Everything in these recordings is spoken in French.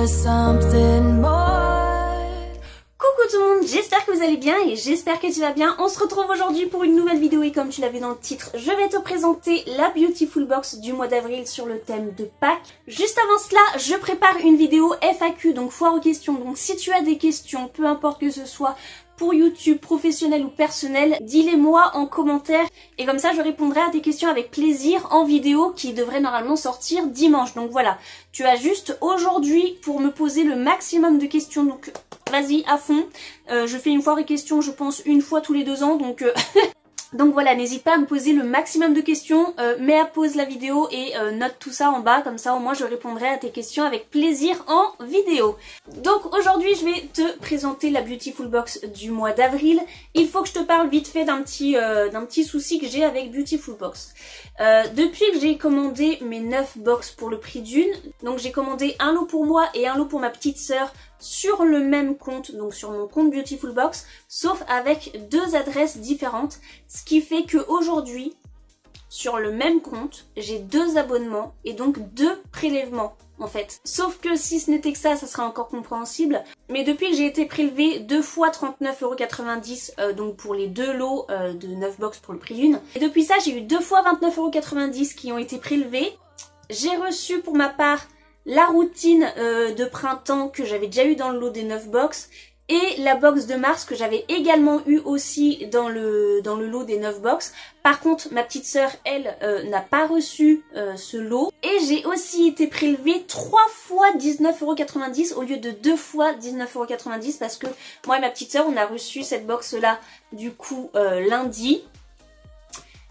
for something more. Coucou tout le monde, j'espère que vous allez bien et j'espère que tu vas bien. On se retrouve aujourd'hui pour une nouvelle vidéo et comme tu l'as vu dans le titre, je vais te présenter la Beautiful Box du mois d'avril sur le thème de Pâques. Juste avant cela, je prépare une vidéo FAQ, donc foire aux questions. Donc si tu as des questions, peu importe que ce soit pour YouTube, professionnel ou personnel, dis-les-moi en commentaire et comme ça je répondrai à tes questions avec plaisir en vidéo qui devrait normalement sortir dimanche. Donc voilà, tu as juste aujourd'hui pour me poser le maximum de questions, donc vas-y à fond. Je fais une foire aux questions je pense une fois tous les 2 ans, donc donc voilà, n'hésite pas à me poser le maximum de questions, mets à pause la vidéo et note tout ça en bas, comme ça au moins je répondrai à tes questions avec plaisir en vidéo. Donc aujourd'hui je vais te présenter la Beautiful Box du mois d'avril. Il faut que je te parle vite fait d'un petit souci que j'ai avec Beautiful Box. Depuis que j'ai commandé mes 9 box pour le prix d'une, donc j'ai commandé un lot pour moi et un lot pour ma petite sœur sur le même compte, donc sur mon compte Beautiful Box, sauf avec 2 adresses différentes, ce qui fait que aujourd'hui, sur le même compte, j'ai 2 abonnements et donc 2 prélèvements en fait. Sauf que si ce n'était que ça serait encore compréhensible, mais depuis que j'ai été prélevée 2 fois 39,90 €, donc pour les 2 lots de 9 box pour le prix d'une, et depuis ça j'ai eu 2 fois 29,90 € qui ont été prélevés. J'ai reçu pour ma part la routine de printemps que j'avais déjà eu dans le lot des 9 box et la box de mars que j'avais également eu aussi dans le lot des 9 box. Par contre, ma petite sœur, elle, n'a pas reçu ce lot. Et j'ai aussi été prélevée 3 fois 19,90 € au lieu de 2 fois 19,90 € parce que moi et ma petite sœur, on a reçu cette box-là du coup lundi.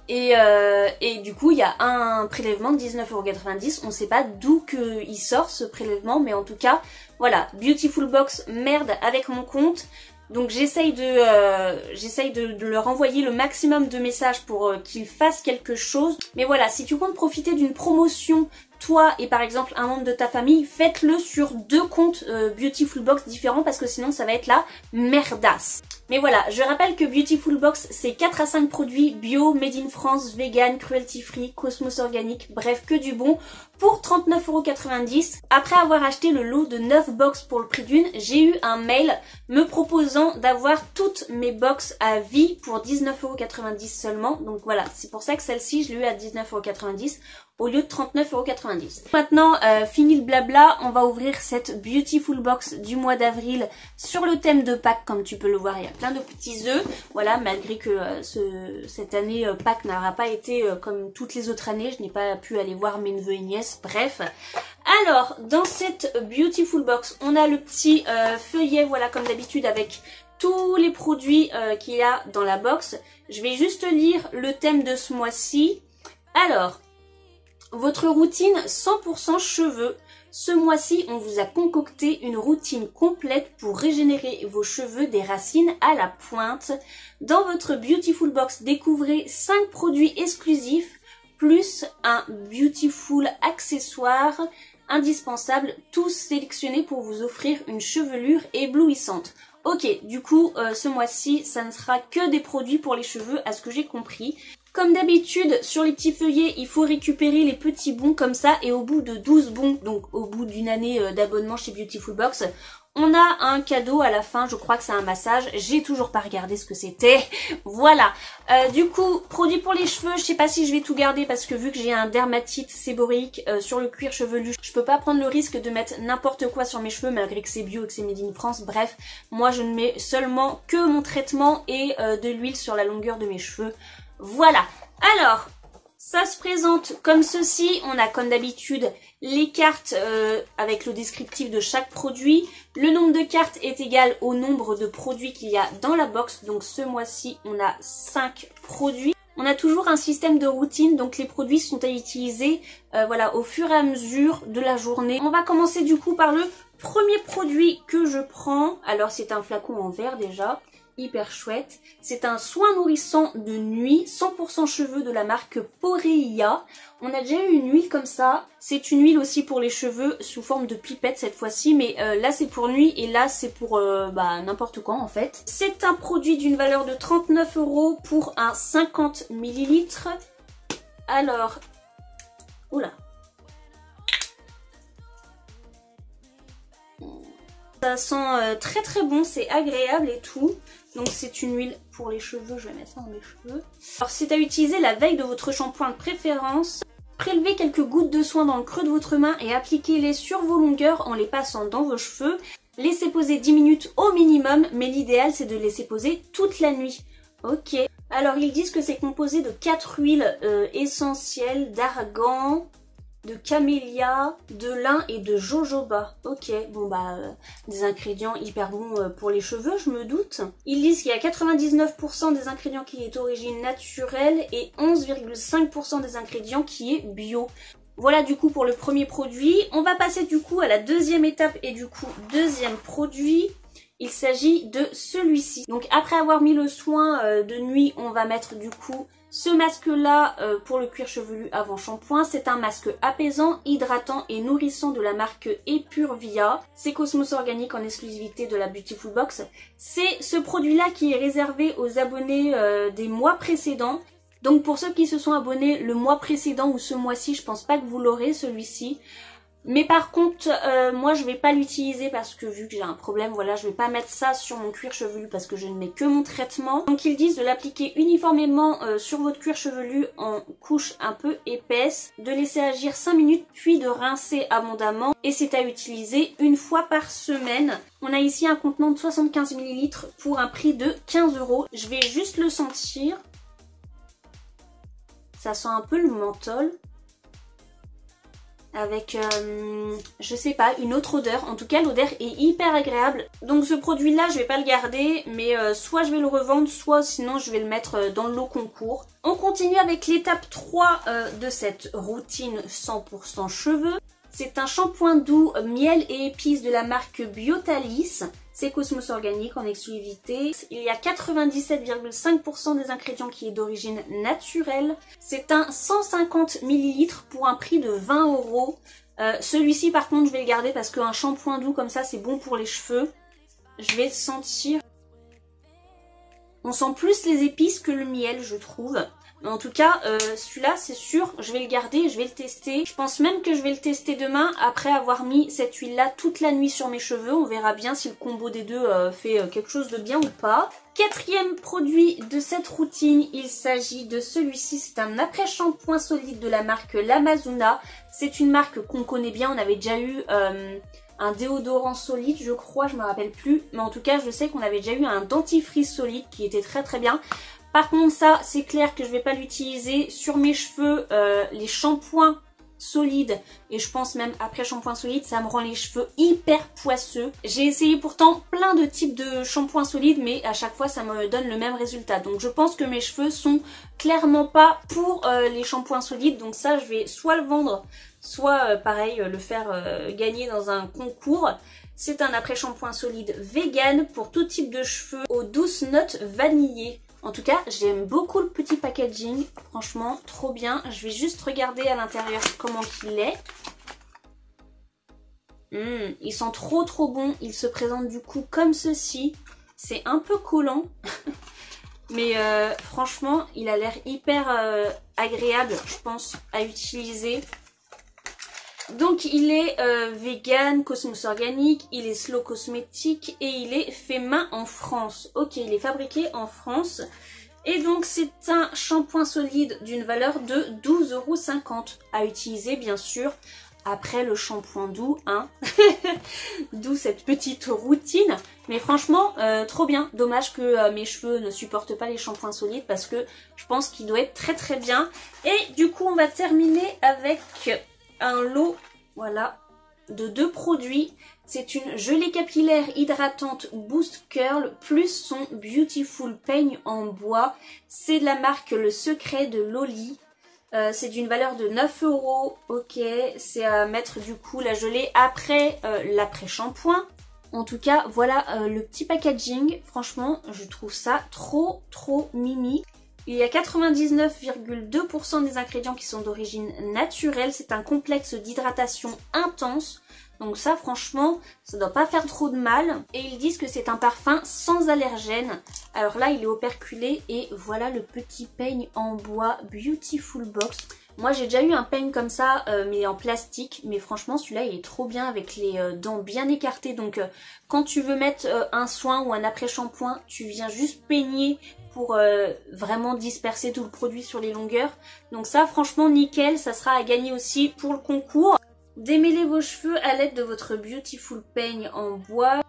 Et du coup il y a un prélèvement de 19,90 €. On ne sait pas d'où il sort ce prélèvement, mais en tout cas voilà, Beautiful Box merde avec mon compte. Donc j'essaye de leur envoyer le maximum de messages pour qu'ils fassent quelque chose. Mais voilà, si tu comptes profiter d'une promotion, toi et par exemple un membre de ta famille, faites-le sur 2 comptes Beautiful Box différents parce que sinon ça va être la merdasse. Mais voilà, je rappelle que Beautiful Box c'est 4 à 5 produits bio, made in France, vegan, cruelty free, cosmos organique, bref que du bon pour 39,90 €. Après avoir acheté le lot de 9 box pour le prix d'une, j'ai eu un mail me proposant d'avoir toutes mes box à vie pour 19,90 € seulement. Donc voilà, c'est pour ça que celle-ci je l'ai eu à 19,90 € au lieu de 39,90 €. Maintenant, fini le blabla, on va ouvrir cette Beautiful Box du mois d'avril sur le thème de Pâques. Comme tu peux le voir, il y a plein de petits œufs. Voilà, malgré que cette année Pâques n'aura pas été comme toutes les autres années, je n'ai pas pu aller voir mes neveux et nièces, bref. Alors, dans cette Beautiful Box, on a le petit feuillet, voilà, comme d'habitude, avec tous les produits qu'il y a dans la box. Je vais juste lire le thème de ce mois-ci. Alors, votre routine 100% cheveux. Ce mois-ci, on vous a concocté une routine complète pour régénérer vos cheveux des racines à la pointe. Dans votre Beautiful Box, découvrez 5 produits exclusifs plus un Beautiful accessoire indispensable, tous sélectionnés pour vous offrir une chevelure éblouissante. Ok, du coup, ce mois-ci, ça ne sera que des produits pour les cheveux, à ce que j'ai compris. Comme d'habitude, sur les petits feuillets, il faut récupérer les petits bons comme ça et au bout de 12 bons, donc au bout d'une année d'abonnement chez Beautiful Box, on a un cadeau à la fin, je crois que c'est un massage, j'ai toujours pas regardé ce que c'était, voilà. Du coup, produit pour les cheveux, je sais pas si je vais tout garder parce que vu que j'ai un dermatite séborréique sur le cuir chevelu, je peux pas prendre le risque de mettre n'importe quoi sur mes cheveux malgré que c'est bio et que c'est made in France, bref, moi je ne mets seulement que mon traitement et de l'huile sur la longueur de mes cheveux. Voilà, alors ça se présente comme ceci, on a comme d'habitude les cartes avec le descriptif de chaque produit. Le nombre de cartes est égal au nombre de produits qu'il y a dans la box, donc ce mois-ci on a 5 produits. On a toujours un système de routine, donc les produits sont à utiliser voilà, au fur et à mesure de la journée. On va commencer du coup par le premier produit que je prends, alors c'est un flacon en verre déjà. Hyper chouette. C'est un soin nourrissant de nuit 100% cheveux de la marque Poreia. On a déjà eu une huile comme ça. C'est une huile aussi pour les cheveux sous forme de pipette cette fois-ci. Mais là c'est pour nuit et là c'est pour n'importe quand en fait. C'est un produit d'une valeur de 39 € pour un 50 ml. Alors, oula. Ça sent très très bon, c'est agréable et tout. Donc c'est une huile pour les cheveux, je vais mettre ça dans mes cheveux. Alors c'est à utiliser la veille de votre shampoing de préférence. Prélevez quelques gouttes de soin dans le creux de votre main et appliquez-les sur vos longueurs en les passant dans vos cheveux. Laissez poser 10 minutes au minimum, mais l'idéal c'est de laisser poser toute la nuit. Ok. Alors ils disent que c'est composé de 4 huiles essentielles, d'argan, de camélia, de lin et de jojoba. Ok, bon bah des ingrédients hyper bons pour les cheveux, je me doute. Ils disent qu'il y a 99% des ingrédients qui est d'origine naturelle et 11,5% des ingrédients qui est bio. Voilà du coup pour le premier produit. On va passer du coup à la deuxième étape et du coup deuxième produit. Il s'agit de celui-ci. Donc après avoir mis le soin de nuit, on va mettre du coup ce masque-là pour le cuir chevelu avant shampoing. C'est un masque apaisant, hydratant et nourrissant de la marque Epurvia. C'est Cosmos Organic en exclusivité de la Beautiful Box. C'est ce produit-là qui est réservé aux abonnés des mois précédents. Donc pour ceux qui se sont abonnés le mois précédent ou ce mois-ci, je pense pas que vous l'aurez celui-ci. Mais par contre, moi je vais pas l'utiliser parce que vu que j'ai un problème, voilà, je vais pas mettre ça sur mon cuir chevelu parce que je ne mets que mon traitement. Donc ils disent de l'appliquer uniformément sur votre cuir chevelu en couche un peu épaisse, de laisser agir 5 minutes puis de rincer abondamment et c'est à utiliser une fois par semaine. On a ici un contenant de 75 ml pour un prix de 15 €. Je vais juste le sentir. Ça sent un peu le menthol. Avec, je sais pas, une autre odeur. En tout cas, l'odeur est hyper agréable. Donc ce produit-là, je vais pas le garder, mais soit je vais le revendre, soit sinon je vais le mettre dans le lot concours. On continue avec l'étape 3 de cette routine 100% cheveux. C'est un shampoing doux miel et épices de la marque Biotalis. C'est Cosmos Organic en exclusivité. Il y a 97,5% des ingrédients qui est d'origine naturelle. C'est un 150 ml pour un prix de 20 €. Celui-ci par contre je vais le garder parce qu'un shampoing doux comme ça c'est bon pour les cheveux. Je vais sentir. On sent plus les épices que le miel je trouve. Mais en tout cas, celui-là, c'est sûr, je vais le garder, je vais le tester. Je pense même que je vais le tester demain après avoir mis cette huile-là toute la nuit sur mes cheveux. On verra bien si le combo des deux fait quelque chose de bien ou pas. Quatrième produit de cette routine, il s'agit de celui-ci. C'est un après-shampoing solide de la marque L'Amazona. C'est une marque qu'on connaît bien, on avait déjà eu... un déodorant solide je crois, je me rappelle plus, mais en tout cas je sais qu'on avait déjà eu un dentifrice solide qui était très très bien. Par contre ça c'est clair que je vais pas l'utiliser sur mes cheveux, les shampoings solides et je pense même après shampoing solide ça me rend les cheveux hyper poisseux. J'ai essayé pourtant plein de types de shampoings solides mais à chaque fois ça me donne le même résultat. Donc je pense que mes cheveux sont clairement pas pour les shampoings solides, donc ça je vais soit le vendre soit pareil le faire gagner dans un concours. C'est un après-shampoing solide vegan pour tout type de cheveux aux douces notes vanillées. En tout cas, j'aime beaucoup le petit packaging, franchement, trop bien. Je vais juste regarder à l'intérieur comment il est. Il sent trop trop bon, il se présente du coup comme ceci. C'est un peu collant, mais franchement, il a l'air hyper agréable, je pense, à utiliser. Donc il est vegan, Cosmos Organic, il est slow cosmétique et il est fait main en France. Ok, il est fabriqué en France. Et donc c'est un shampoing solide d'une valeur de 12,50 € à utiliser bien sûr après le shampoing doux, hein. D'où cette petite routine. Mais franchement, trop bien. Dommage que mes cheveux ne supportent pas les shampoings solides parce que je pense qu'il doit être très très bien. Et du coup on va terminer avec... un lot, voilà, de 2 produits. C'est une gelée capillaire hydratante Boost Curl plus son Beautiful Peigne en bois. C'est de la marque Le Secret de Loli. C'est d'une valeur de 9 €. Ok, c'est à mettre du coup la gelée après l'après-shampoing. En tout cas, voilà le petit packaging. Franchement, je trouve ça trop trop mimi. Il y a 99,2% des ingrédients qui sont d'origine naturelle. C'est un complexe d'hydratation intense. Donc ça, franchement, ça doit pas faire trop de mal. Et ils disent que c'est un parfum sans allergène. Alors là, il est operculé et voilà le petit peigne en bois Beautiful Box. Moi j'ai déjà eu un peigne comme ça mais en plastique, mais franchement celui-là il est trop bien avec les dents bien écartées, donc quand tu veux mettre un soin ou un après-shampoing, tu viens juste peigner pour vraiment disperser tout le produit sur les longueurs. Donc ça franchement nickel, ça sera à gagner aussi pour le concours. Démêlez vos cheveux à l'aide de votre Beautiful peigne en bois.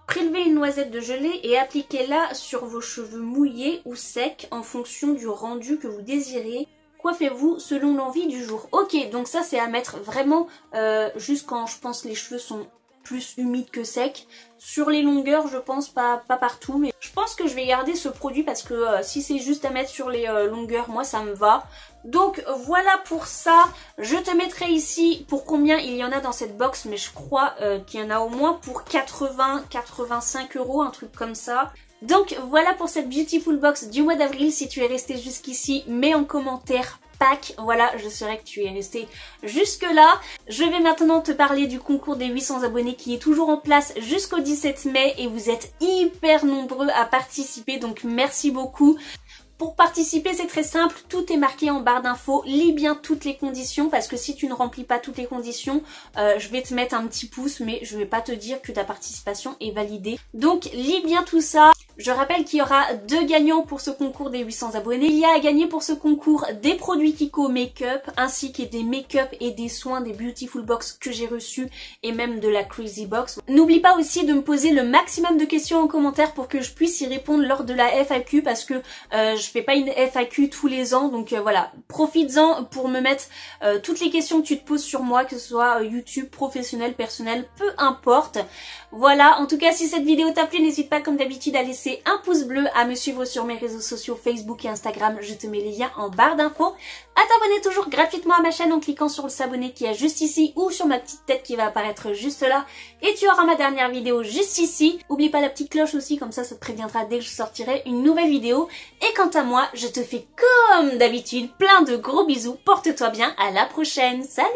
Prélevez une noisette de gelée et appliquez-la sur vos cheveux mouillés ou secs en fonction du rendu que vous désirez. Coiffez-vous selon l'envie du jour. Ok, donc ça c'est à mettre vraiment juste quand je pense les cheveux sont plus humides que secs. Sur les longueurs je pense pas partout, mais je pense que je vais garder ce produit parce que si c'est juste à mettre sur les longueurs, moi ça me va. Donc voilà pour ça, je te mettrai ici pour combien il y en a dans cette box, mais je crois qu'il y en a au moins pour 80-85 €, un truc comme ça. Donc voilà pour cette Beautiful Box du mois d'avril. Si tu es resté jusqu'ici, mets en commentaire Pâques. Voilà, je saurais que tu es resté jusque là. Je vais maintenant te parler du concours des 800 abonnés qui est toujours en place jusqu'au 17 mai et vous êtes hyper nombreux à participer, donc merci beaucoup. Pour participer, c'est très simple, tout est marqué en barre d'infos. Lis bien toutes les conditions parce que si tu ne remplis pas toutes les conditions, je vais te mettre un petit pouce, mais je vais pas te dire que ta participation est validée. Donc lis bien tout ça. Je rappelle qu'il y aura 2 gagnants pour ce concours des 800 abonnés. Il y a à gagner pour ce concours des produits Kiko Make-up ainsi que des make-up et des soins des Beautiful Box que j'ai reçus et même de la Crazy Box. N'oublie pas aussi de me poser le maximum de questions en commentaire pour que je puisse y répondre lors de la FAQ parce que je fais pas une FAQ tous les ans, donc voilà, profites-en pour me mettre toutes les questions que tu te poses sur moi, que ce soit YouTube, professionnel, personnel, peu importe. Voilà, en tout cas si cette vidéo t'a plu, n'hésite pas comme d'habitude à laisser un pouce bleu, à me suivre sur mes réseaux sociaux Facebook et Instagram, je te mets les liens en barre d'infos, à t'abonner toujours gratuitement à ma chaîne en cliquant sur le s'abonner qui est juste ici ou sur ma petite tête qui va apparaître juste là, et tu auras ma dernière vidéo juste ici. Oublie pas la petite cloche aussi, comme ça te préviendra dès que je sortirai une nouvelle vidéo. Et quant à moi, je te fais comme d'habitude plein de gros bisous, porte-toi bien, à la prochaine, salut!